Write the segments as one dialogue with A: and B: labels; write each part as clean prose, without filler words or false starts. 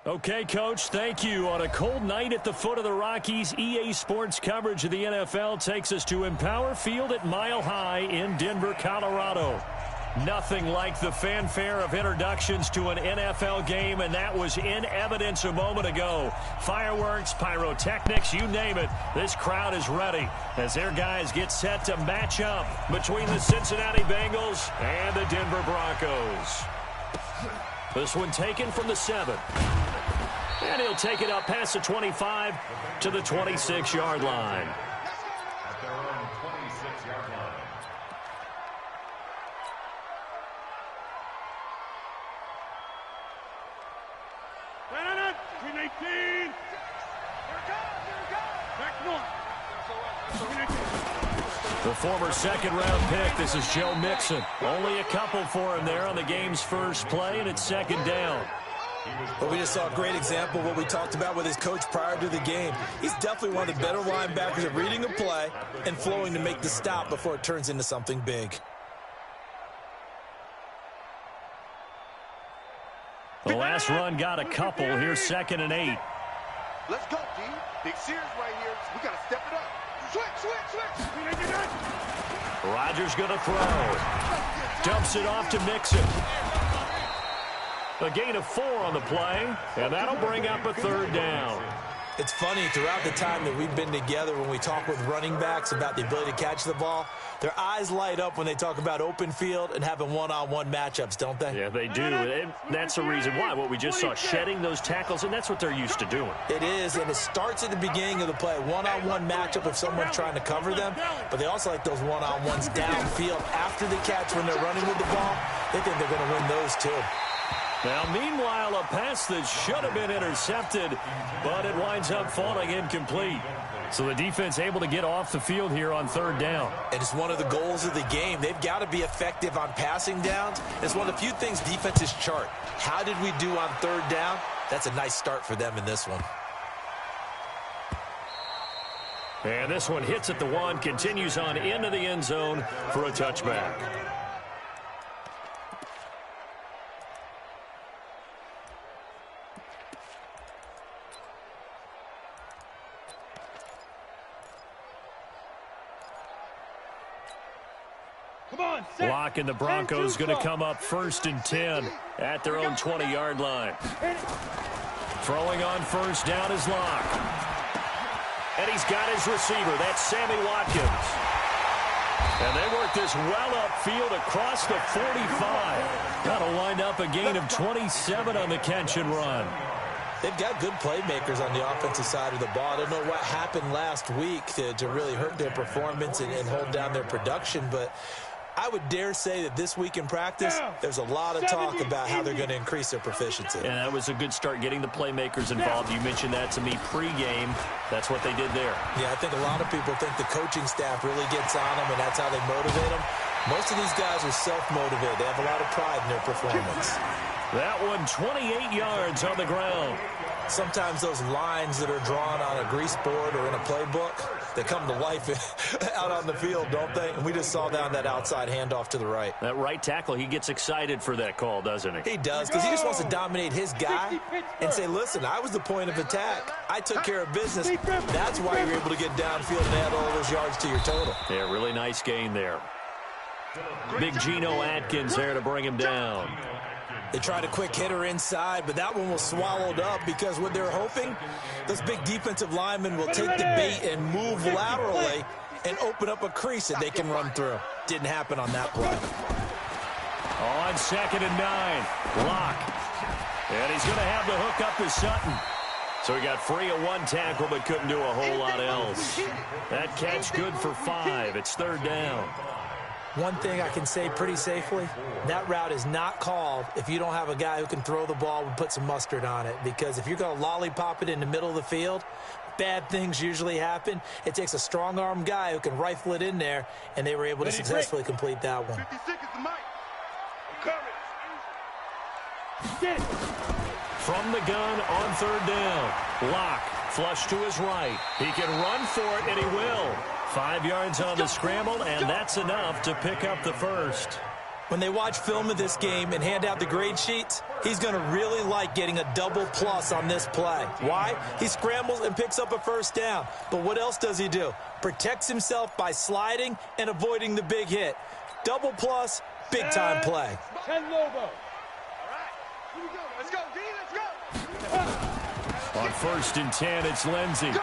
A: Okay, Coach, thank you. On a cold night at the foot of the Rockies, EA Sports coverage of the NFL takes us to Empower Field at Mile High in Denver, Colorado. Nothing like the fanfare of introductions to an NFL game, and that was in evidence a moment ago. Fireworks, pyrotechnics, you name it. This crowd is ready as their guys get set to match up between the Cincinnati Bengals and the Denver Broncos. This one taken from the 7. And he'll take it up past the 25 to the 26-yard line.
B: At their own 26-yard line.
A: The former second-round pick, this is Joe Mixon. Only a couple for him there on the game's first play, and it's second down.
C: But we just saw a great example of what we talked about with his coach prior to the game. He's definitely one of the better linebackers at reading a play and flowing to make the stop before it turns into something big.
A: The last run got a couple. Here's 2nd and 8.
D: Let's go, D. Big Sears right here. We got to step it up. Switch.
A: Rodgers going to throw. Dumps it off to Mixon. A gain of 4 on the play, and that'll bring up a 3rd down.
C: It's funny, throughout the time that we've been together, when we talk with running backs about the ability to catch the ball, their eyes light up when they talk about open field and having one-on-one matchups, don't they?
A: Yeah, they do. And that's the reason why. What we just saw, shedding those tackles, and that's what they're used to doing.
C: It is, and it starts at the beginning of the play. One-on-one matchup if someone's trying to cover them, but they also like those one-on-ones downfield after the catch when they're running with the ball. They think they're going to win those too.
A: Now, meanwhile, a pass that should have been intercepted, but it winds up falling incomplete. So the defense able to get off the field here on 3rd down.
C: And it's one of the goals of the game. They've got to be effective on passing downs. It's one of the few things defenses chart. How did we do on 3rd down? That's a nice start for them in this one.
A: And this one hits at the 1, continues on into the end zone for a touchback. Lock and the Broncos going to come up 1st and 10 at their own 20-yard line. Throwing on 1st down is Lock. And he's got his receiver. That's Sammy Watkins. And they work this well upfield across the 45. That'll wind up a gain of 27 on the catch and run.
C: They've got good playmakers on the offensive side of the ball. I don't know what happened last week to really hurt their performance and hold down their production, but I would dare say that this week in practice, there's a lot of talk about how they're going to increase their proficiency.
A: And that was a good start, getting the playmakers involved. You mentioned that to me pregame. That's what they did there.
C: Yeah, I think a lot of people think the coaching staff really gets on them, and that's how they motivate them. Most of these guys are self-motivated. They have a lot of pride in their performance.
A: That one, 28 yards on the ground.
C: Sometimes those lines that are drawn on a grease board or in a playbook, they come to life out on the field, don't they? And we just saw down that outside handoff to the right.
A: That right tackle, he gets excited for that call, doesn't he?
C: He does, because he just wants to dominate his guy and say, listen, I was the point of attack. I took care of business. That's why you're able to get downfield and add all those yards to your total.
A: Yeah, really nice gain there. Big Geno Atkins there to bring him down.
C: They tried a quick hitter inside, but that one was swallowed up because what they're hoping, those big defensive linemen will take the bait and move laterally and open up a crease that they can run through. Didn't happen on that play.
A: On 2nd and 9, Lock. And he's going to have the hook up to Sutton. So he got free of 1 tackle but couldn't do a whole lot else. That catch good for 5. It's 3rd down.
C: One thing I can say pretty safely, that route is not called if you don't have a guy who can throw the ball and put some mustard on it. Because if you're going to lollipop it in the middle of the field, bad things usually happen. It takes a strong-arm guy who can rifle it in there, and they were able to successfully complete that one.
D: 50 seconds to Mike.
A: From the gun on 3rd down, Lock flush to his right. He can run for it, and he will. 5 yards on the scramble, and that's enough to pick up the first.
C: When they watch film of this game and hand out the grade sheets, he's going to really like getting a double plus on this play. Why? He scrambles and picks up a first down. But what else does he do? Protects himself by sliding and avoiding the big hit. Double plus, big-time play.
D: 10 Lobo. All right, here we go. Let's go, D, let's go.
A: On 1st and 10, it's Lindsey. And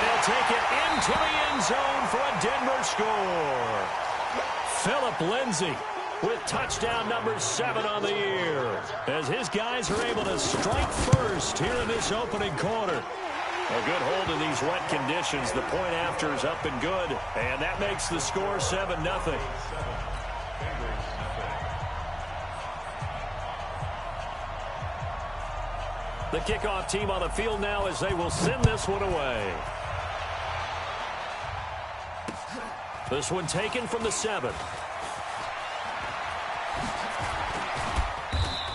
A: he'll take it into the end zone for a Denver score. Phillip Lindsay with touchdown number 7 on the year, as his guys are able to strike first here in this opening quarter. A good hold in these wet conditions. The point after is up and good, and that makes the score 7-0. The kickoff team on the field now as they will send this one away. This one taken from the 7.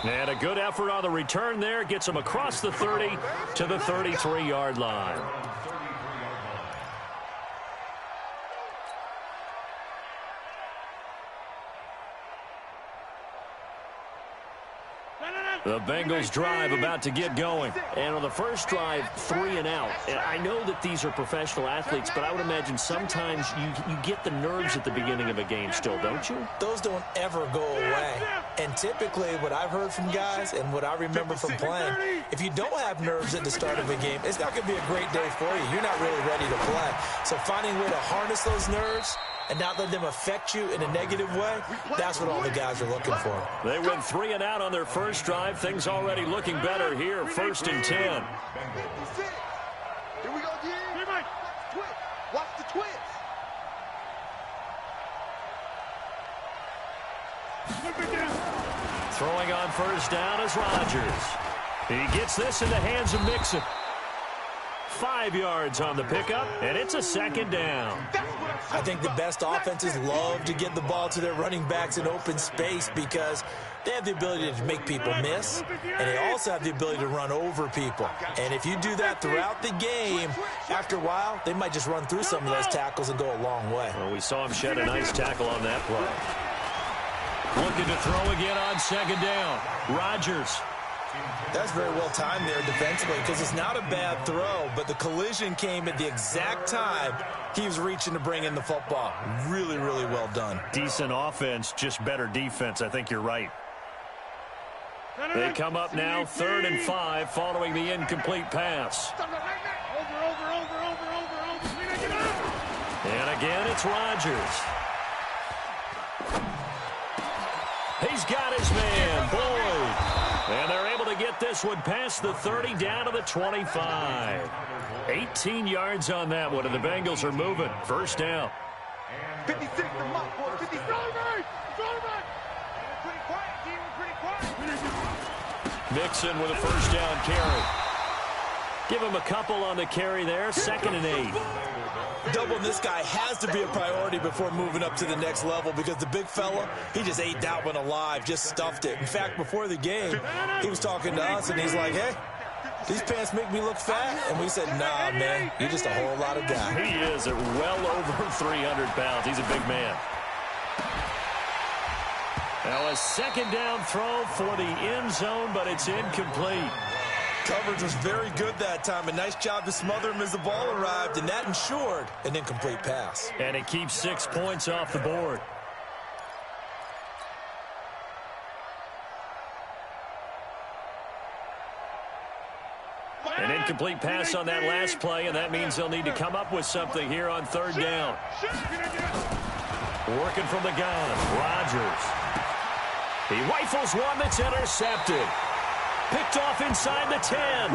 A: And a good effort on the return there. Gets him across the 30 to the 33-yard line. The Bengals drive about to get going.
E: And on the first drive, 3 and out. And I know that these are professional athletes, but I would imagine sometimes you get the nerves at the beginning of a game still, don't you?
C: Those don't ever go away. And typically what I've heard from guys and what I remember from playing, if you don't have nerves at the start of a game, it's not going to be a great day for you. You're not really ready to play. So finding a way to harness those nerves and not let them affect you in a negative way, that's what all the guys are looking for.
A: They went 3 and out on their first drive. Things already looking better here. 1st and 10.
D: Here we go, D. Watch the twist.
A: Throwing on first down is Rodgers. He gets this in the hands of Mixon. 5 yards on the pickup, and it's a 2nd down.
C: I think the best offenses love to get the ball to their running backs in open space because they have the ability to make people miss, and they also have the ability to run over people. And if you do that throughout the game, after a while, they might just run through some of those tackles and go a long way.
A: Well, we saw him shed a nice tackle on that play. Looking to throw again on 2nd down. Rodgers.
C: That's very well timed there defensively because it's not a bad throw, but the collision came at the exact time he was reaching to bring in the football. Really, really well done.
A: Decent offense, just better defense. I think you're right. They come up now 3rd and 5 following the incomplete pass. And again, it's Rodgers. He's got his man, Boyd. And they're able to get this one past the 30 down to the 25. 18 yards on that one, and the Bengals are moving. 1st down.
D: 56 to Mott, boy. 50.
A: Mixon with a 1st down carry. Give him a couple on the carry there. 2nd and 8.
C: Doubling this guy has to be a priority before moving up to the next level because the big fella, he just ate that one alive, just stuffed it. In fact, before the game, he was talking to us, and he's like, hey, these pants make me look fat. And we said, nah, man, you're just a whole lot of guy.
A: He is at well over 300 pounds. He's a big man. Now a 2nd down throw for the end zone, but it's incomplete.
C: Coverage was very good that time. A nice job to smother him as the ball arrived, and that ensured an incomplete pass.
A: And it keeps 6 points off the board. An incomplete pass on that last play, and that means they'll need to come up with something here on 3rd down. Working from the gun, Rodgers. He rifles one that's intercepted. Picked off inside the 10.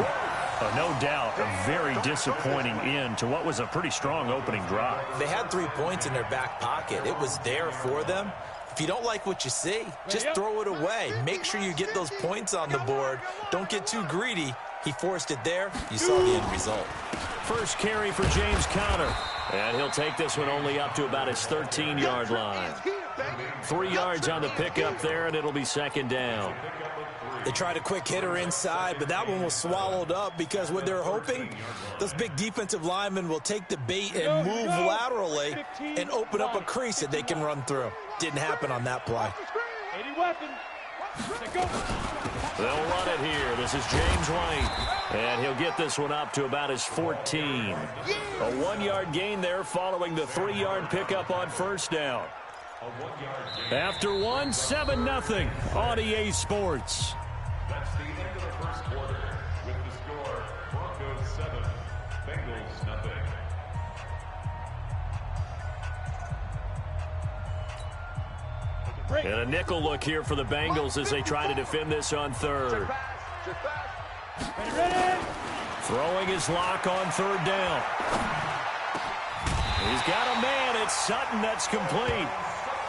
A: No doubt, a very disappointing end to what was a pretty strong opening drive.
C: They had 3 points in their back pocket. It was there for them. If you don't like what you see, just throw it away. Make sure you get those points on the board. Don't get too greedy. He forced it there. You saw the end result.
A: First carry for James Conner. And he'll take this one only up to about his 13-yard line. 3 yards on the pickup there, and it'll be 2nd down.
C: They tried a quick hitter inside, but that one was swallowed up because what they're hoping, those big defensive linemen will take the bait and move laterally and open up a crease that they can run through. Didn't happen on that play.
F: 80 weapon. Go.
A: They'll run it here. This is James White. And he'll get this one up to about his 14. A 1-yard gain there following the 3-yard pickup on first down. After 1, 7-0 on EA Sports.
B: That's the end of the first quarter with the score Broncos 7, Bengals nothing.
A: And a nickel look here for the Bengals as they try to defend this on third.
F: Ready.
A: Throwing his lock on third down. He's got a man. It's Sutton that's complete.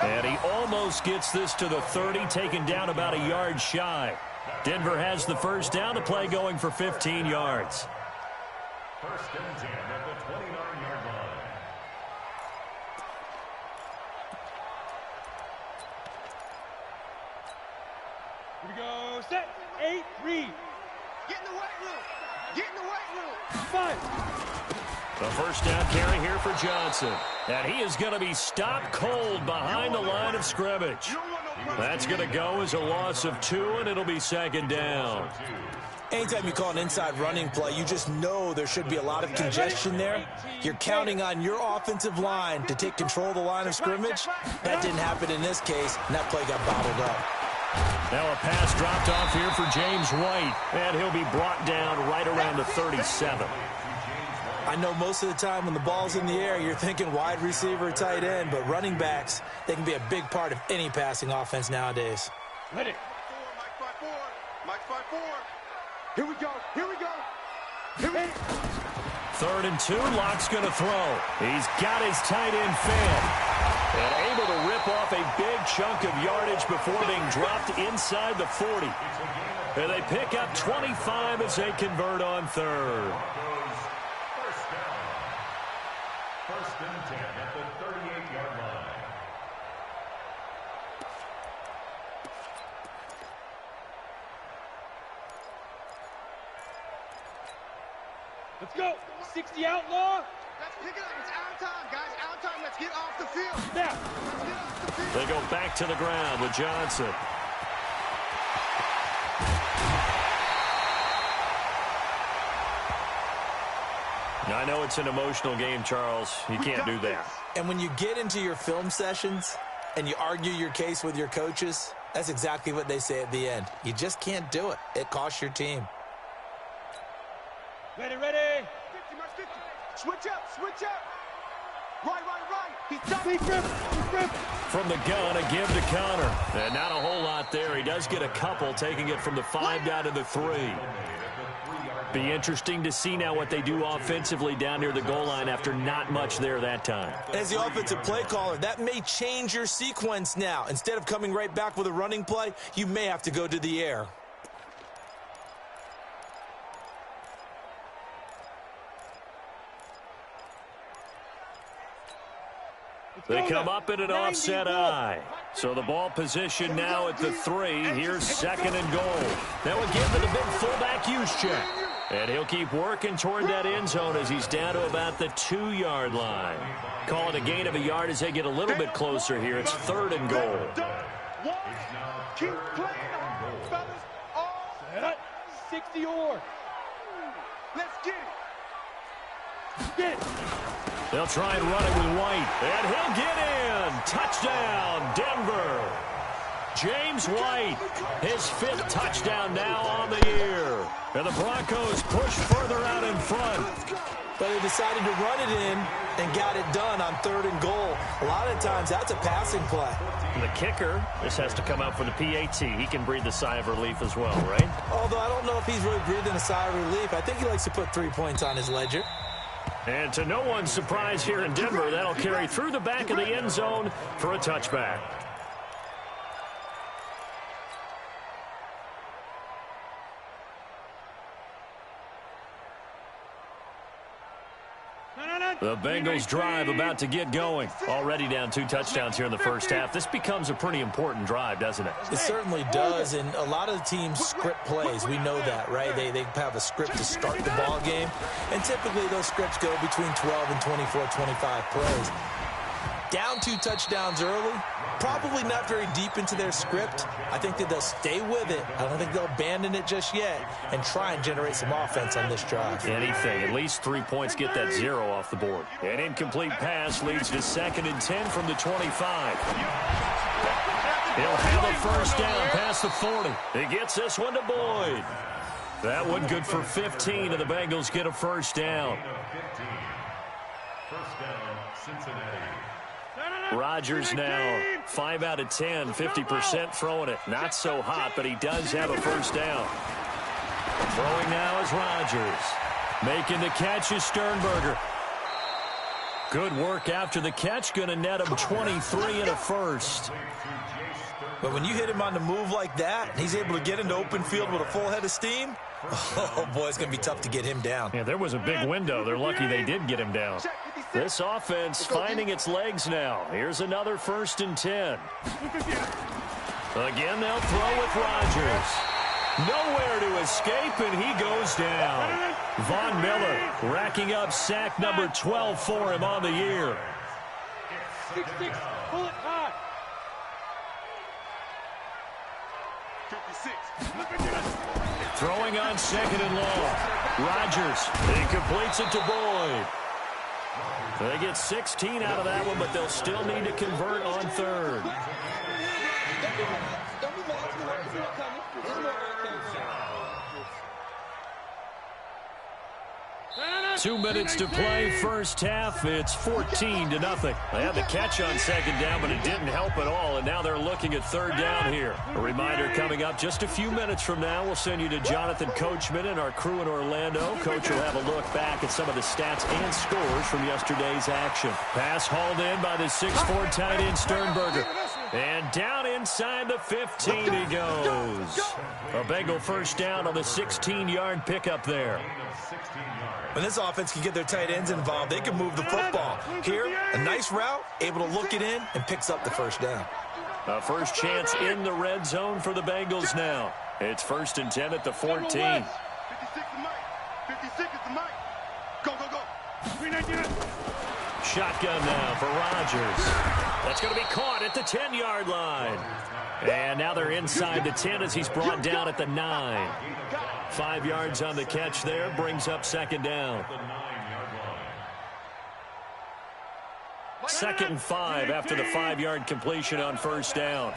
A: And he almost gets this to the 30, taken down about a yard shy. Denver has the first down. The play going for 15 yards.
B: First and 10 at the 29-yard line.
F: Here we go. Set. 8. Read.
D: Get in the weight room. Get in the weight room.
F: 5.
A: The first down carry here for Johnson. And he is going to be stopped cold behind the line of scrimmage. That's going to go as a loss of 2, and it'll be second down.
C: Anytime you call an inside running play, you just know there should be a lot of congestion there. You're counting on your offensive line to take control of the line of scrimmage. That didn't happen in this case, and that play got bottled up.
A: Now a pass dropped off here for James White, and he'll be brought down right around the 37.
C: I know most of the time when the ball's in the air, you're thinking wide receiver, tight end, but running backs, they can be a big part of any passing offense nowadays.
F: Ready.
D: Mike 5-4. Here we go. Here we go. Here we go.
A: 3rd and 2, Locke's going to throw. He's got his tight end fed. And able to rip off a big chunk of yardage before being dropped inside the 40. And they pick up 25 as they convert on 3rd.
B: First and 10 at the 38-yard line.
F: Let's go. 60 outlaw.
D: Let's pick it up. It's out of time, guys. Out of time. Let's get off the field.
F: Now.
D: Let's get off the field.
A: They go back to the ground with Johnson. I know it's an emotional game, Charles. You can't do that.
C: And when you get into your film sessions and you argue your case with your coaches, that's exactly what they say at the end. You just can't do it. It costs your team.
F: Ready, ready.
D: 50, Mark 50. Switch up. Switch up. Right. He's done.
F: Big rip.
A: From the gun, a give to Connor. And not a whole lot there. He does get a couple, taking it from the 5 down to the 3. Be interesting to see now what they do offensively down near the goal line after not much there that time.
C: As the offensive play caller, that may change your sequence now. Instead of coming right back with a running play, you may have to go to the air.
A: They come up in an offset eye. So the ball position now at the 3. Here's 2nd and goal. That will give it a big fullback use check. And he'll keep working toward that end zone as he's down to about the 2-yard line. Call it a gain of a yard as they get a little bit closer here. It's 3rd and goal.
D: Keep playing on, fellas. All
F: Set up. 60 or.
D: Let's get it.
F: Get it.
A: They'll try and run it with White. And he'll get in. Touchdown, Denver. James White, his 5th touchdown now on the year. And the Broncos push further out in front.
C: But they decided to run it in and got it done on 3rd and goal. A lot of times, that's a passing play.
A: And the kicker, this has to come out for the PAT. He can breathe a sigh of relief as well, right?
C: Although I don't know if he's really breathing a sigh of relief. I think he likes to put 3 points on his ledger.
A: And to no one's surprise here in Denver, that'll carry through the back of the end zone for a touchback.
F: No.
A: The Bengals drive about to get going. Already down 2 touchdowns here in the first half. This becomes a pretty important drive, doesn't it?
C: It certainly does, and a lot of the teams script plays. We know that, right? They have a script to start the ball game, and typically those scripts go between 12 and 24, 25 plays. Down 2 touchdowns early, probably not very deep into their script. I think that they'll stay with it. I don't think they'll abandon it just yet and try and generate some offense on this drive.
A: Anything. At least 3 points get that 0 off the board. An incomplete pass leads to 2nd and 10 from the 25. He'll have a first down past the 40. He gets this one to Boyd. That one good for 15, and the Bengals get a first down.
B: First down, Cincinnati.
A: Rodgers now 5 out of 10, 50% throwing it. Not so hot, but he does have a first down. Throwing now is Rodgers. Making the catch is Sternberger. Good work after the catch. Going to net him 23 and a first.
C: But when you hit him on the move like that, and he's able to get into open field with a full head of steam, oh, boy, it's going to be tough to get him down.
A: Yeah, there was a big window. They're lucky they did get him down. This offense finding its legs now. Here's another 1st and 10. Again, they'll throw with Rodgers. Nowhere to escape, and he goes down. Von Miller racking up sack number 12 for him on the year.
F: 6-6, pull it high.
D: 56.
A: Throwing on 2nd and long. Rodgers, he completes it to Boyd. They get 16 out of that one, but they'll still need to convert on 3rd. 2 minutes to play, first half. It's 14-0. They had the catch on 2nd down, but it didn't help at all, and now they're looking at 3rd down here. A reminder coming up just a few minutes from now, we'll send you to Jonathan Coachman and our crew in Orlando. Coach will have a look back at some of the stats and scores from yesterday's action. Pass hauled in by the 6'4" tight end Sternberger. And down inside the 15 he goes. A Bengal first down on the 16-yard pickup there.
C: When this offense can get their tight ends involved, they can move the football. Here, a nice route, able to look it in, and picks up the first down.
A: A first chance in the red zone for the Bengals now. It's 1st and 10 at the 14.
D: 56 is Mike. 56 is the Mike. Go, go, go.
A: Shotgun now for Rodgers. That's going to be caught at the 10-yard line. And now they're inside the 10 as he's brought down at the 9. 5 yards on the catch there, brings up 2nd down. 2nd and 5 after the 5-yard completion on 1st down.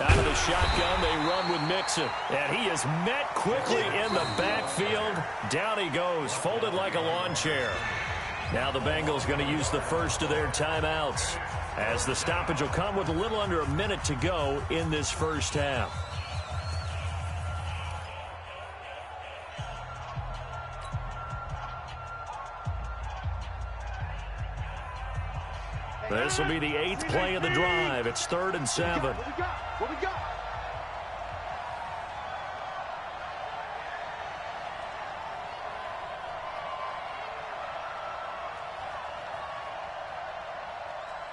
A: Out of the shotgun, they run with Mixon. And he is met quickly in the backfield. Down he goes, folded like a lawn chair. Now the Bengals going to use the first of their timeouts, as the stoppage will come with a little under a minute to go in this first half. This will be the 8th play of the drive. It's 3rd and 7.
D: What we got?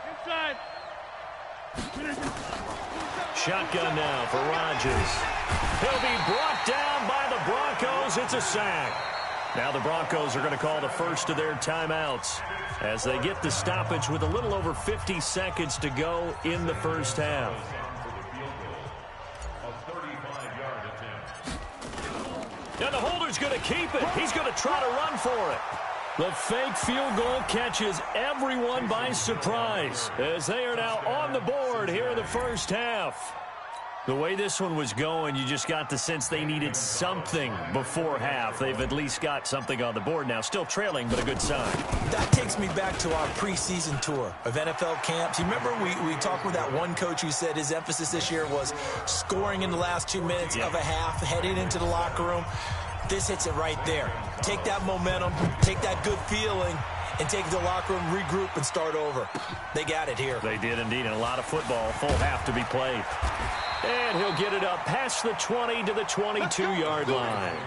F: Inside.
A: Shotgun now for Rodgers. He'll be brought down by the Broncos. It's a sack. Now the Broncos are going to call the first of their timeouts as they get the stoppage with a little over 50 seconds to go in the first half. And the holder's going to keep it. He's going to try to run for it. The fake field goal catches everyone by surprise as they are now on the board here in the first half. The way this one was going, you just got the sense they needed something before half. They've at least got something on the board now. Still trailing, but a good sign.
C: That takes me back to our preseason tour of NFL camps. You remember we talked with that one coach who said his emphasis this year was scoring in the last 2 minutes of a half, heading into the locker room. This hits it right there. Take that momentum, take that good feeling, and take it to the locker room, regroup, and start over. They got it here.
A: They did indeed, and a lot of football, full half to be played. And he'll get it up past the 20 to the 22-yard line.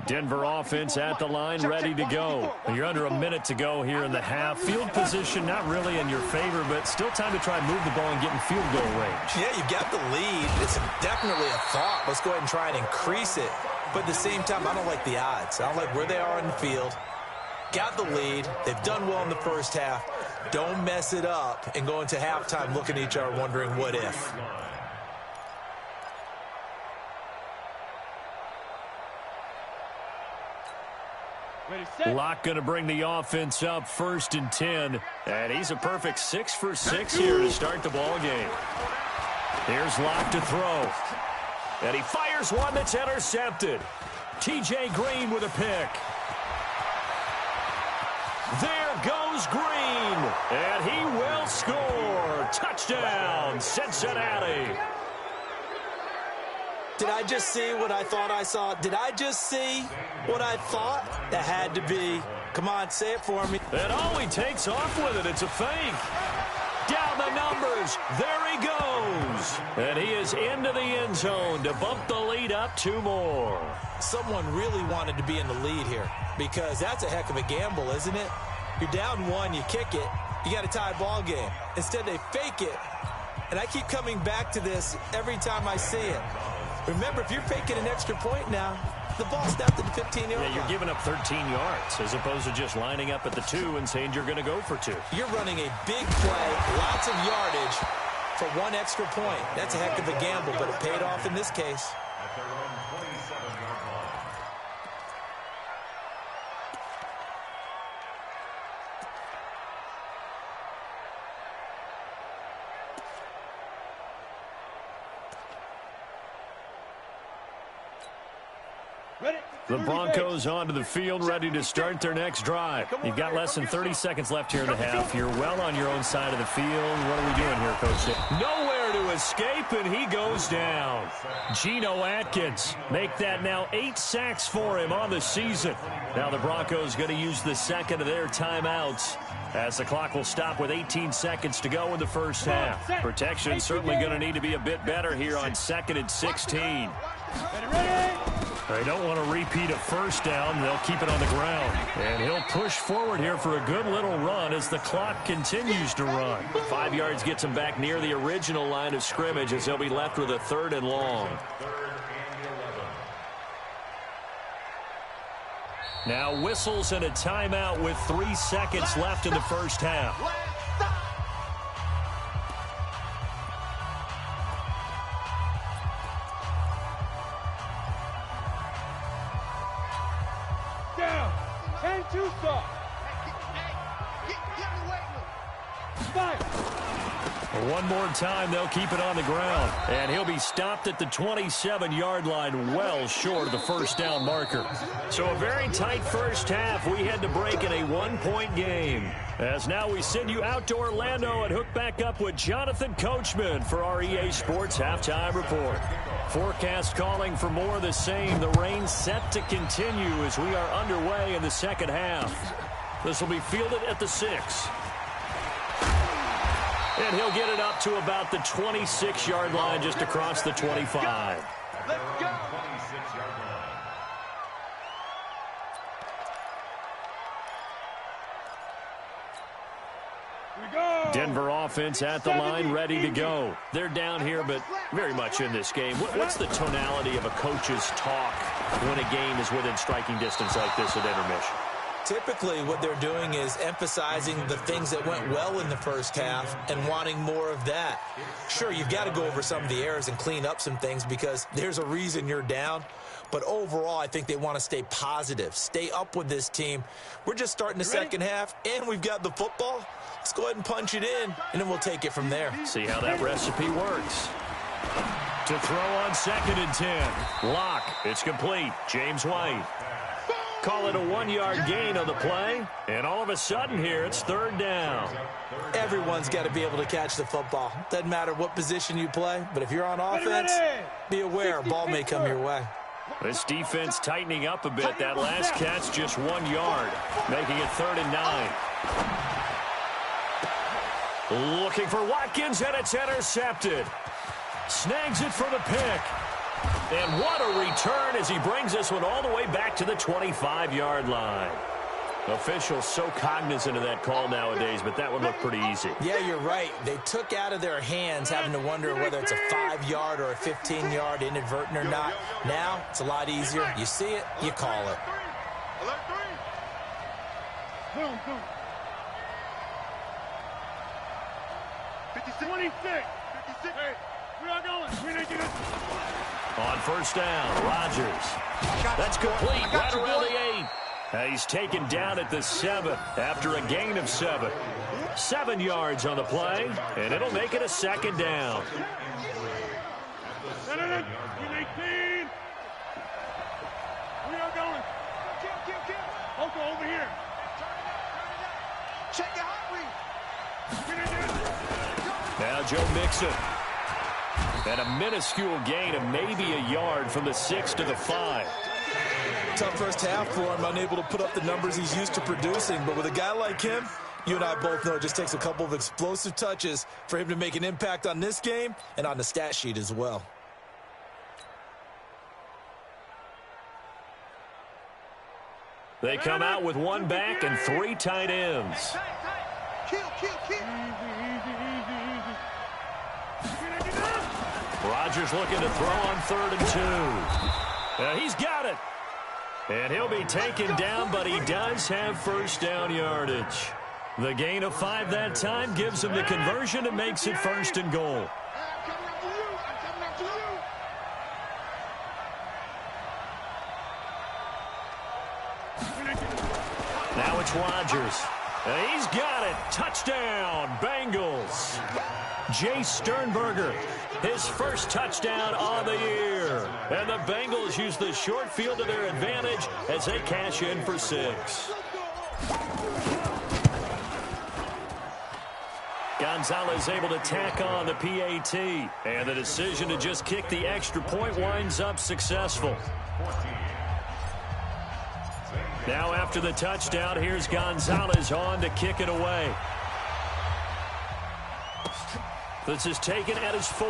A: Denver offense at the line, ready to go. You're under a minute to go here in the half. Field position not really in your favor, but still time to try and move the ball and get in field goal range.
C: Yeah, you've got the lead. It's definitely a thought. Let's go ahead and try and increase it. But at the same time, I don't like the odds. I don't like where they are in the field. Got the lead. They've done well in the first half. Don't mess it up and go into halftime looking at each other wondering what if.
A: Locke going to bring the offense up 1st and 10. And he's a perfect 6 for 6 here to start the ball game. Here's Locke to throw. And he fires one that's intercepted. T.J. Green with a pick. There goes Green. And he will score. Touchdown, Cincinnati.
C: Did I just see what I thought I saw? Did I just see what I thought? That had to be. Come on, say it for me.
A: And oh, he takes off with it. It's a fake. Down the numbers. There he goes. And he is into the end zone to bump the lead up 2 more.
C: Someone really wanted to be in the lead here because that's a heck of a gamble, isn't it? You're down 1, you kick it, you got a tie ball game. Instead, they fake it. And I keep coming back to this every time I see it. Remember, if you're faking an extra point now, the ball snapped at the 15-yard line.
A: Yeah, you're giving up 13 yards as opposed to just lining up at the 2 and saying you're going to go for 2.
C: You're running a big play, lots of yardage for 1 extra point. That's a heck of a gamble, but it paid off in this case.
A: The Broncos onto the field, ready to start their next drive. You've got less than 30 seconds left here in the half. You're well on your own side of the field. What are we doing here, Coach? Nowhere to escape, and he goes down. Geno Atkins, make that now 8 sacks for him on the season. Now the Broncos going to use the second of their timeouts as the clock will stop with 18 seconds to go in the first half. Protection certainly going to need to be a bit better here on 2nd and 16. They don't want to repeat a first down. They'll keep it on the ground. And he'll push forward here for a good little run as the clock continues to run. 5 yards gets him back near the original line of scrimmage as he'll be left with a 3rd and long. Now whistles and a timeout with 3 seconds left in the first half. One more time, they'll keep it on the ground. And he'll be stopped at the 27-yard line, well short of the first down marker. So a very tight first half. We had to break in a 1-point game. As now we send you out to Orlando and hook back up with Jonathan Coachman for our EA Sports Halftime Report. Forecast calling for more of the same. The rain set to continue as we are underway in the second half. This will be fielded at the 6. And he'll get it up to about the 26-yard line just across the 25.
D: Let's go.
A: Denver offense at the line, ready to go. They're down here, but very much in this game. What's the tonality of a coach's talk when a game is within striking distance like this at intermission?
C: Typically, what they're doing is emphasizing the things that went well in the first half and wanting more of that. Sure, you've got to go over some of the errors and clean up some things because there's a reason you're down. But overall, I think they want to stay positive, stay up with this team. We're just starting the second half, and we've got the football. Let's go ahead and punch it in, and then we'll take it from there.
A: See how that recipe works. To throw on 2nd and 10. Locke, it's complete. James White. Call it a 1-yard gain on the play. And all of a sudden here, it's 3rd down.
C: Everyone's got to be able to catch the football. Doesn't matter what position you play, but if you're on offense, be aware, ball may come your way.
A: This defense tightening up a bit. That last catch just 1 yard, making it 3rd and 9. Looking for Watkins, and it's intercepted. Snags it for the pick. And what a return as he brings this one all the way back to the 25-yard line. Officials so cognizant of that call nowadays, but that one looked pretty easy.
C: Yeah, you're right. They took out of their hands having to wonder whether it's a 5-yard or a 15-yard inadvertent or not. Now, it's a lot easier. You see it, you call it.
D: Alert 3.
F: Boom, boom.
D: 56.
F: 26.
D: 56.
F: Hey, we are going. We need to get
A: On first down, Rodgers. That's complete right around the 8. He's taken down at the 7 after a gain of 7. 7 yards on the play, and it'll make it a second down.
F: 18. We are going. Oko, over here.
D: Check your hot read.
A: Now Joe Mixon. And a minuscule gain of maybe a yard from the 6 to the 5.
C: Tough first half for him, unable to put up the numbers he's used to producing. But with a guy like him, you and I both know it just takes a couple of explosive touches for him to make an impact on this game and on the stat sheet as well.
A: They come out with 1 back and 3 tight ends.
D: Kill.
A: Rodgers looking to throw on 3rd and 2. He's got it. And he'll be taken down, but he does have first down yardage. The gain of 5 that time gives him the conversion and makes it 1st and goal. Now it's Rodgers. He's got it. Touchdown, Bengals. Jay Sternberger, his first touchdown on the year. And the Bengals use the short field to their advantage as they cash in for 6. Gonzalez able to tack on the PAT. And the decision to just kick the extra point winds up successful. Now after the touchdown, here's Gonzalez on to kick it away. This is taken at his 4.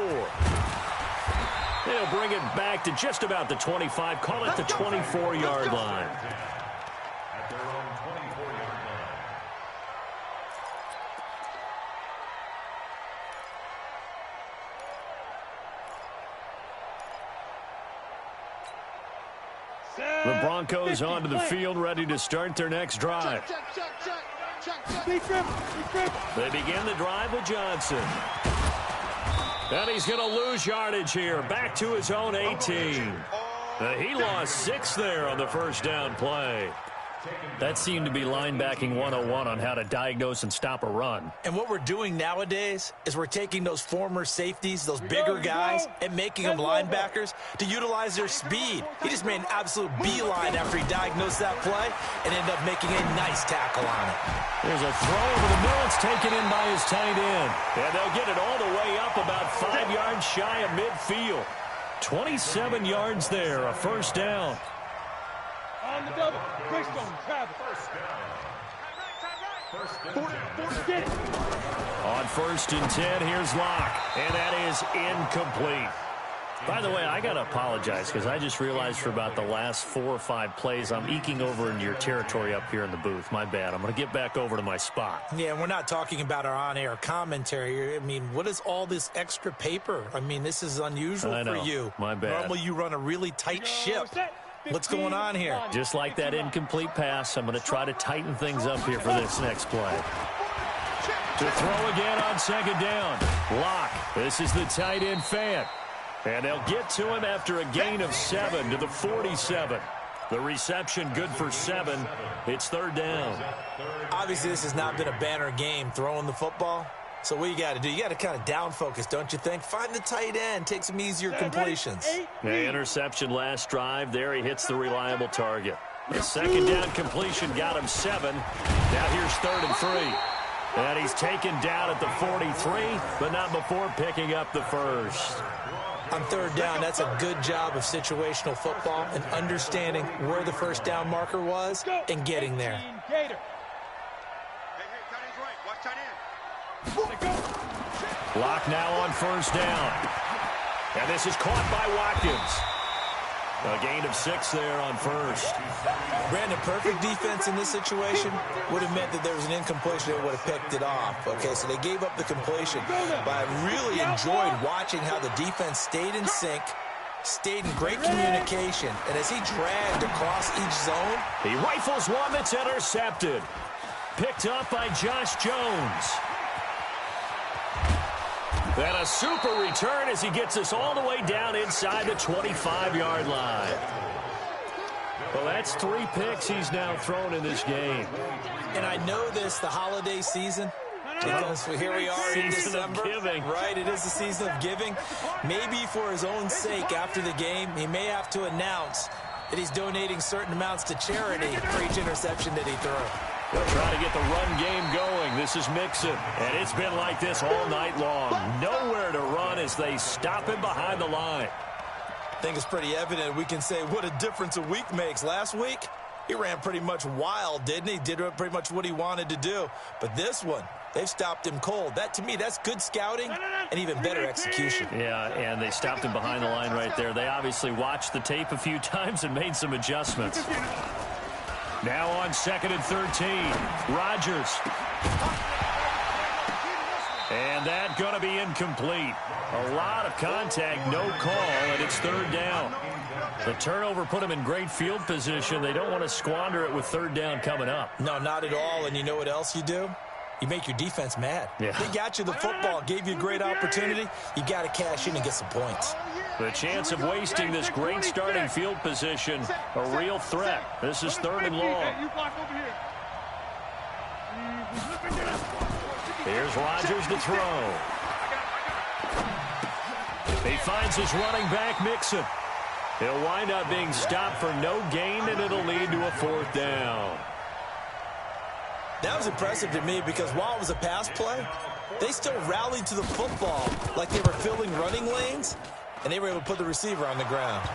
A: They'll bring it back to just about the 25. Call it the 24-yard line.
B: At their own 24-yard line.
A: The Broncos onto the field, ready to start their next drive.
F: They
A: begin the drive with Johnson. And he's going to lose yardage here. Back to his own 18. He lost 6 there on the first down play. That seemed to be linebacking 101 on how to diagnose and stop a run.
C: And what we're doing nowadays is we're taking those former safeties, those bigger guys, and making them linebackers to utilize their speed. He just made an absolute beeline after he diagnosed that play and ended up making a nice tackle on it.
A: There's a throw over the middle. It's taken in by his tight end. And they'll get it all the way up about 5 yards shy of midfield. 27 yards there, a first down.
F: On the double. Greystone, travel. Get it.
A: On 1st and 10, here's Locke. And that is incomplete. By the way, I got to apologize because I just realized for about the last 4 or 5 plays, I'm eking over into your territory up here in the booth. My bad. I'm going to get back over to my spot.
C: Yeah, we're not talking about our on-air commentary. I mean, what is all this extra paper? I mean, this is unusual for you.
A: My bad.
C: Normally, you run a really tight ship. What's going on here?
A: Just like that incomplete pass, I'm going to try to tighten things up here for this next play. To throw again on 2nd down. Locke. This is the tight end Fant. And they'll get to him after a gain of 7 to the 47. The reception good for 7. It's 3rd down.
C: Obviously, this has not been a banner game throwing the football. So what you got to do, you got to kind of down focus, don't you think? Find the tight end, take some easier completions.
A: The interception last drive. There he hits the reliable target. The 2nd down completion got him 7. Now here's 3rd and 3. And he's taken down at the 43, but not before picking up the 1st.
C: On 3rd down, that's a good job of situational football and understanding where the first down marker was and getting there.
D: Hey, tight end's right. Watch tight end.
A: Locke now on 1st down. And this is caught by Watkins. A gain of 6 there on first.
C: Brandon, perfect defense in this situation would have meant that there was an incompletion. They would have picked it off. Okay, so they gave up the completion. But I really enjoyed watching how the defense stayed in sync, stayed in great communication. And as he dragged across each zone,
A: he rifles one that's intercepted. Picked up by Josh Jones. And a super return as he gets us all the way down inside the 25-yard line. Well, that's 3 picks he's now thrown in this game.
C: And I know this, the holiday season, because here we are in December. Right, it is the season of giving. Maybe for his own sake after the game, he may have to announce that he's donating certain amounts to charity for each interception that he threw.
A: They'll try to get the run game going. This is Mixon, and it's been like this all night long. Nowhere to run as they stop him behind the line.
C: I think it's pretty evident. We can say what a difference a week makes. Last week, he ran pretty much wild, didn't he? Did pretty much what he wanted to do. But this one, they've stopped him cold. That, to me, that's good scouting and even better execution.
A: Yeah, and they stopped him behind the line right there. They obviously watched the tape a few times and made some adjustments. Now on 2nd and 13, Rodgers. And that going to be incomplete. A lot of contact, no call, and it's 3rd down. The turnover put them in great field position. They don't want to squander it with 3rd down coming up.
C: No, not at all. And you know what else you do? You make your defense mad.
A: Yeah.
C: They got you the football, gave you a great opportunity. You got to cash in and get some points.
A: The chance of wasting this great starting field position, a real threat. This is 3rd and long. Here's Rodgers to throw. He finds his running back, Mixon. He'll wind up being stopped for no gain, and it'll lead to a 4th down.
C: That was impressive to me because while it was a pass play, they still rallied to the football like they were filling running lanes, and they were able to put the receiver on the ground.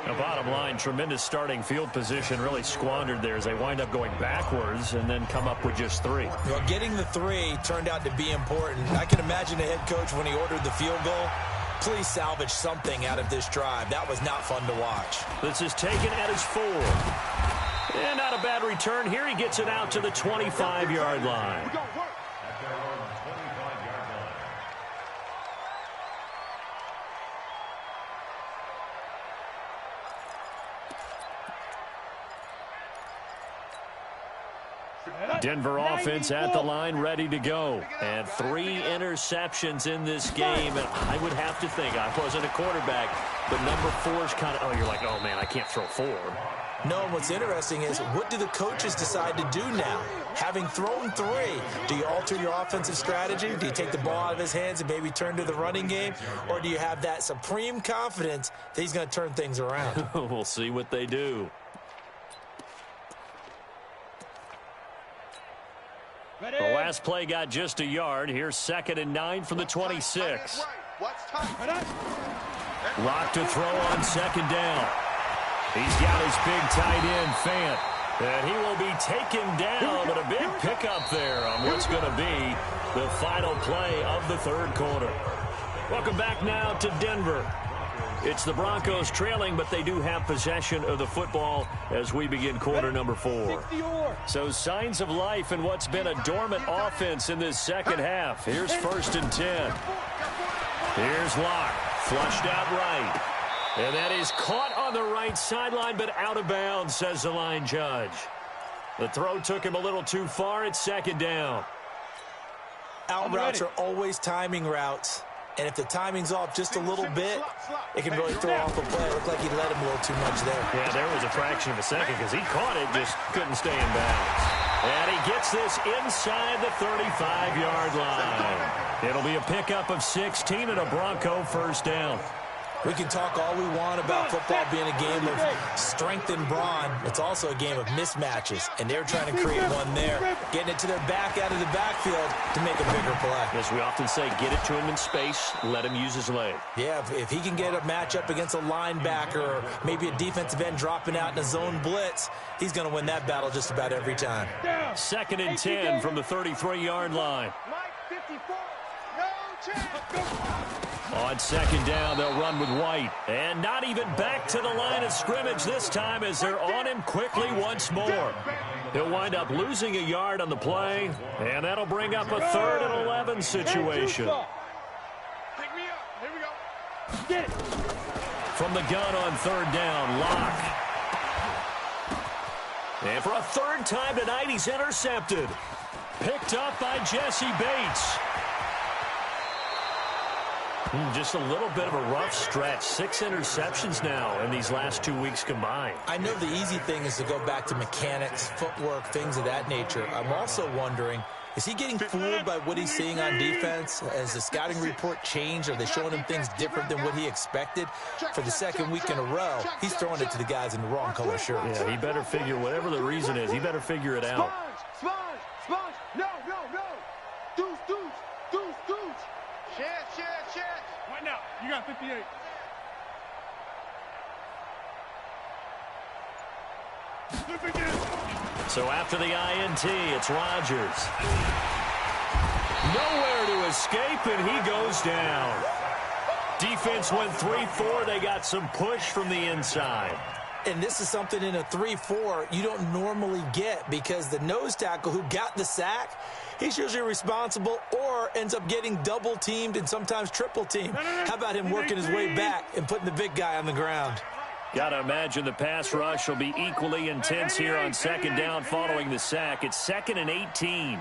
A: The bottom line, tremendous starting field position, really squandered there as they wind up going backwards and then come up with just 3.
C: Well, getting the 3 turned out to be important. I can imagine the head coach when he ordered the field goal. Please salvage something out of this drive. That was not fun to watch.
A: This is taken at his 4. And not a bad return here. He gets it out to the 25-yard line. Denver offense at the line, ready to go. And 3 interceptions in this game. And I would have to think, I wasn't a quarterback, but number 4 is kind of, oh, you're like, oh, man, I can't throw 4.
C: No, and what's interesting is, what do the coaches decide to do now? Having thrown 3, do you alter your offensive strategy? Do you take the ball out of his hands and maybe turn to the running game? Or do you have that supreme confidence that he's going to turn things around?
A: We'll see what they do. The last play got just a yard. Here's 2nd and 9 from the 26. Rock to throw on 2nd down. He's got his big tight end, Fant. And he will be taken down, but a big pickup there on what's going to be the final play of the 3rd quarter. Welcome back now to Denver. It's the Broncos trailing, but they do have possession of the football as we begin quarter number 4. So signs of life in what's been a dormant offense in this second half. Here's 1st and 10. Here's Locke, flushed out right. And that is caught on the right sideline, but out of bounds, says the line judge. The throw took him a little too far. It's 2nd down.
C: Out routes are always timing routes. And if the timing's off just a little bit, it can really throw off a play. It looked like he let him a little too much there.
A: Yeah, there was a fraction of a second because he caught it, just couldn't stay in bounds. And he gets this inside the 35-yard line. It'll be a pickup of 16 and a Bronco 1st down.
C: We can talk all we want about football being a game of strength and brawn. It's also a game of mismatches, and they're trying to create one there, getting it to their back out of the backfield to make a bigger play.
A: As we often say, get it to him in space, let him use his leg.
C: Yeah, if he can get a matchup against a linebacker or maybe a defensive end dropping out in a zone blitz, he's going to win that battle just about every time.
A: 2nd and 10 from the 33-yard line. On second down, they'll run with White. And not even back to the line of scrimmage this time as they're on him quickly once more. He'll wind up losing a yard on the play, and that'll bring up a 3rd and 11 situation.
F: Pick me up. Here we go. Get it.
A: From the gun on 3rd down, Locke. And for a 3rd time tonight, he's intercepted. Picked up by Jesse Bates. Just a little bit of a rough stretch. 6 interceptions now in these last 2 weeks combined.
C: I know the easy thing is to go back to mechanics, footwork, things of that nature. I'm also wondering, is he getting fooled by what he's seeing on defense? Has the scouting report changed? Are they showing him things different than what he expected? For the 2nd week in a row, he's throwing it to the guys in the wrong color shirts.
A: Yeah, he better figure, whatever the reason is, he better figure it out.
F: Sponge. No. Deuce. Chance. Right now. You got 58.
A: So after the INT, it's Rodgers. Nowhere to escape, and he goes down. Defense went 3-4. They got some push from the inside.
C: And this is something in a 3-4 you don't normally get because the nose tackle who got the sack, he's usually responsible or ends up getting double-teamed and sometimes triple-teamed. How about him working his way back and putting the big guy on the ground?
A: Got to imagine the pass rush will be equally intense here on 2nd down following the sack. It's 2nd and 18.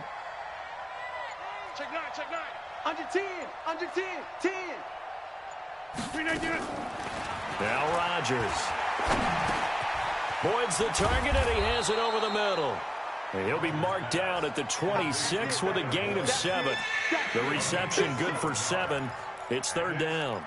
F: Check 9. Under 10. 10.
A: Now Rodgers. Boyd's the target, and he has it over the middle. And he'll be marked down at the 26 with a gain of 7. The reception good for 7. It's 3rd down.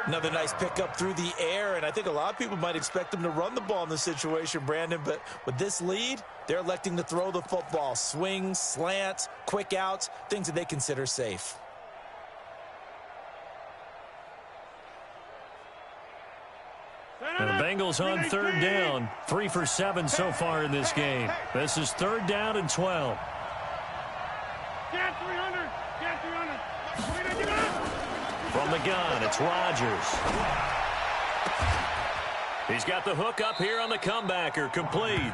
C: Another nice pickup through the air, and I think a lot of people might expect him to run the ball in this situation, Brandon, but with this lead, they're electing to throw the football. Swings, slants, quick outs, things that they consider safe.
A: And the Bengals on 3rd down. 3 for 7 so far in this game. This is 3rd down and 12.
F: Get 300.
A: From the gun, it's Rodgers. He's got the hook up here on the comebacker. Complete.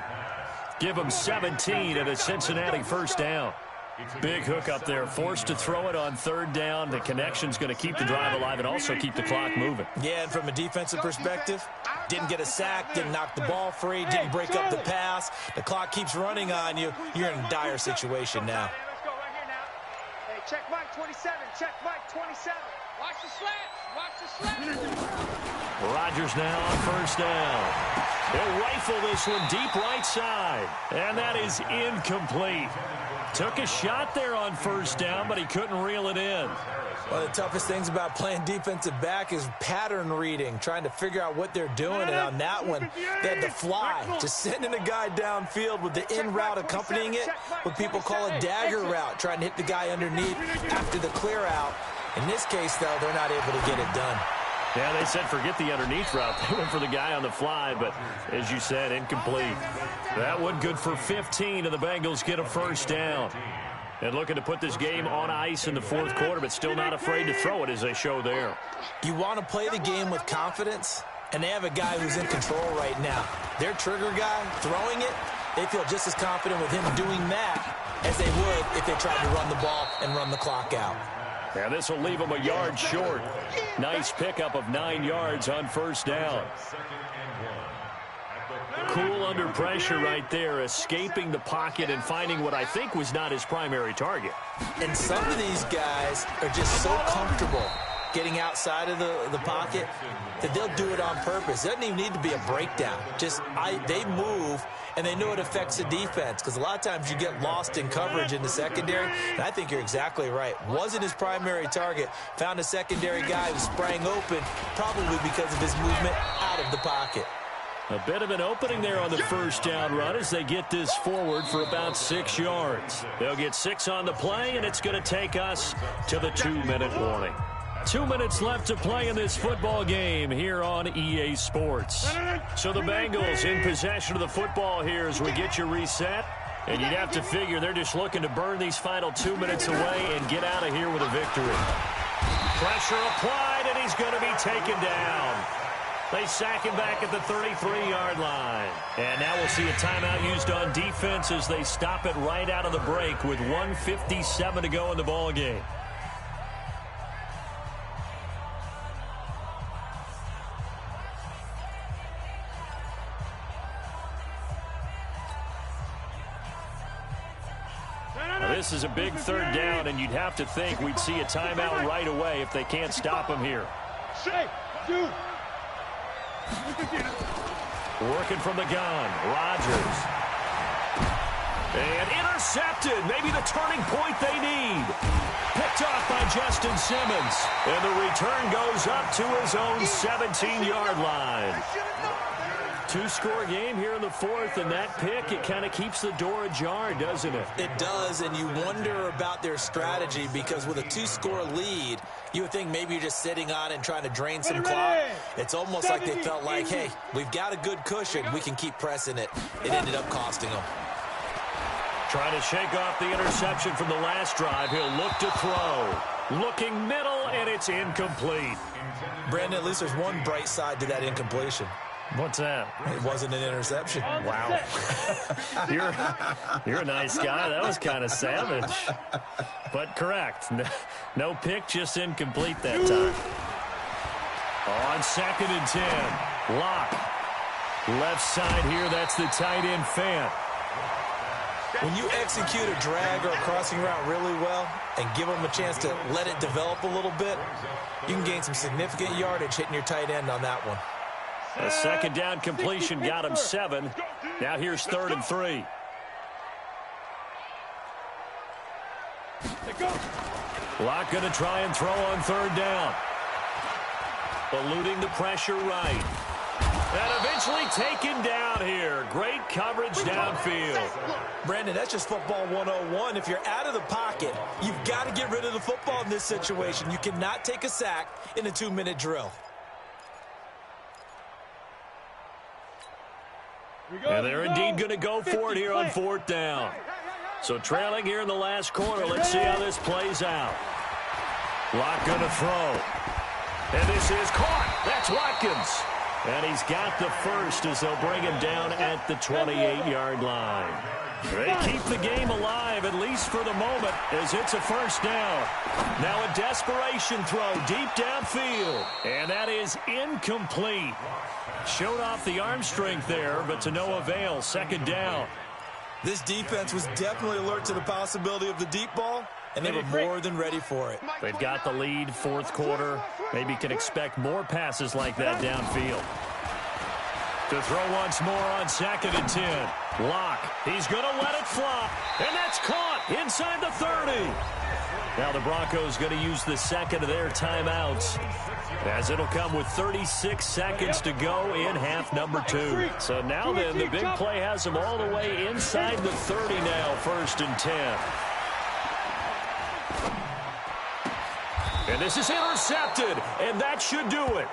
A: Give him 17 at a Cincinnati 1st down. Big hook up there. Forced to throw it on 3rd down. The connection's going to keep the drive alive and also keep the clock moving.
C: Yeah, and from a defensive perspective, didn't get a sack, didn't knock the ball free, didn't break up the pass. The clock keeps running on you. You're in a dire situation now.
F: Let's go right here now. Hey, check Mike 27. Check Mike 27. Watch the slats.
A: Rodgers now on 1st down. He'll rifle this one deep right side. And that is incomplete. Took a shot there on 1st down, but he couldn't reel it in.
C: One of the toughest things about playing defensive back is pattern reading, trying to figure out what they're doing. And on that one, they had to fly, just sending a guy downfield with the in route accompanying it, what people call a dagger route, trying to hit the guy underneath after the clear out. In this case, though, they're not able to get it done.
A: Yeah, they said forget the underneath route. They went for the guy on the fly, but as you said, incomplete. That one good for 15, and the Bengals get a 1st down. And looking to put this game on ice in the 4th quarter, but still not afraid to throw it as they show there.
C: You want to play the game with confidence, and they have a guy who's in control right now. Their trigger guy throwing it, they feel just as confident with him doing that as they would if they tried to run the ball and run the clock out.
A: Yeah, this will leave them a yard short. Nice pickup of 9 yards on 1st down. Cool under pressure right there, escaping the pocket and finding what I think was not his primary target.
C: And some of these guys are just so comfortable getting outside of the pocket that they'll do it on purpose. It doesn't even need to be a breakdown. They move, and they know it affects the defense because a lot of times you get lost in coverage in the secondary, and I think you're exactly right. Wasn't his primary target. Found a secondary guy who sprang open, probably because of his movement out of the pocket.
A: A bit of an opening there on the 1st down run as they get this forward for about 6 yards. They'll get 6 on the play, and it's going to take us to the 2-minute warning. 2 minutes left to play in this football game here on EA Sports. So the Bengals in possession of the football here as we get you reset. And you'd have to figure they're just looking to burn these final 2 minutes away and get out of here with a victory. Pressure applied. he's going to be taken down. They sack him back at the 33-yard line. And now we'll see a timeout used on defense as they stop it right out of the break with 1:57 to go in the ball game. Now, this is a big third down, and you'd have to think we'd see a timeout right away if they can't stop him here. Working from the gun, Rodgers. And intercepted, maybe the turning point they need. Picked off by Justin Simmons. And the return goes up to his own 17-yard line. Two-score game here in the fourth, and that pick, it kind of keeps the door ajar, doesn't it?
C: It does, and you wonder about their strategy because with a two-score lead, you would think maybe you're just sitting on it and trying to drain some clock. It's almost like they felt like, hey, we've got a good cushion. We can keep pressing it. It ended up costing them.
A: Trying to shake off the interception from the last drive. He'll look to throw. Looking middle, and it's incomplete.
C: Brandon, at least there's one bright side to that incompletion.
A: What's that?
C: It wasn't an interception.
A: Wow. You're a nice guy. That was kind of savage. But correct. No pick, just incomplete that time. On 2nd and 10. Lock. Left side here, that's the tight end Fant.
C: When you execute a drag or a crossing route really well and give them a chance to let it develop a little bit, you can gain some significant yardage hitting your tight end on that one.
A: A second down completion got him 7. Now here's 3rd and 3. Lock going to try and throw on 3rd down. Eluding the pressure right. And eventually taken down here. Great coverage downfield.
C: Brandon, that's just football 101. If you're out of the pocket, you've got to get rid of the football in this situation. You cannot take a sack in a 2-minute drill.
A: And they're indeed going to go for it here on 4th down. So trailing here in the last quarter. Let's see how this plays out. Lock going to throw. And this is caught. That's Watkins. And he's got the first as they'll bring him down at the 28-yard line. They keep the game alive, at least for the moment, as it's a 1st down. Now a desperation throw deep downfield. And that is incomplete. Showed off the arm strength there, but to no avail. 2nd down.
C: This defense was definitely alert to the possibility of the deep ball, and they were more than ready for it.
A: They've got the lead, 4th quarter. Maybe can expect more passes like that downfield. To throw once more on 2nd and 10. Lock. He's going to let it flop. And that's caught inside the 30. Now the Broncos going to use the second of their timeouts, as it'll come with 36 seconds to go in half number 2. So now then, the big play has them all the way inside the 30 now, 1st and 10. And this is intercepted, and that should do it.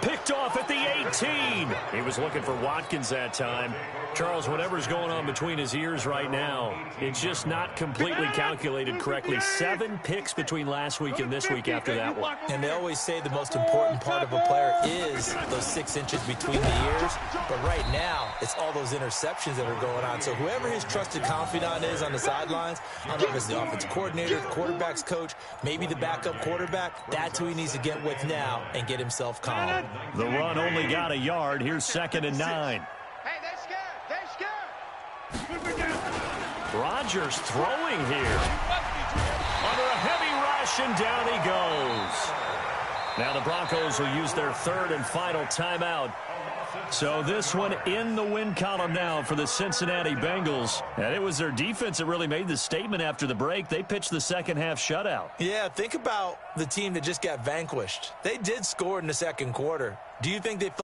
A: Picked off at the 18. He was looking for Watkins that time. Charles, whatever's going on between his ears right now, it's just not completely calculated correctly. 7 picks between last week and this week after that one.
C: And they always say the most important part of a player is those 6 inches between the ears. But right now, it's all those interceptions that are going on. So whoever his trusted confidant is on the sidelines, I don't know if it's the offensive coordinator, the quarterback's coach, maybe the backup quarterback, that's who he needs to get with now and get himself calm.
A: The run only got a yard. Here's 2nd and 9.
F: Hey, they're scared. They're scared.
A: Rodgers throwing here. Under a heavy rush, and down he goes. Now the Broncos will use their 3rd and final timeout. So this one in the win column now for the Cincinnati Bengals. And it was their defense that really made the statement after the break. They pitched the second half shutout.
C: Yeah, think about the team that just got vanquished. They did score in the 2nd quarter. Do you think they felt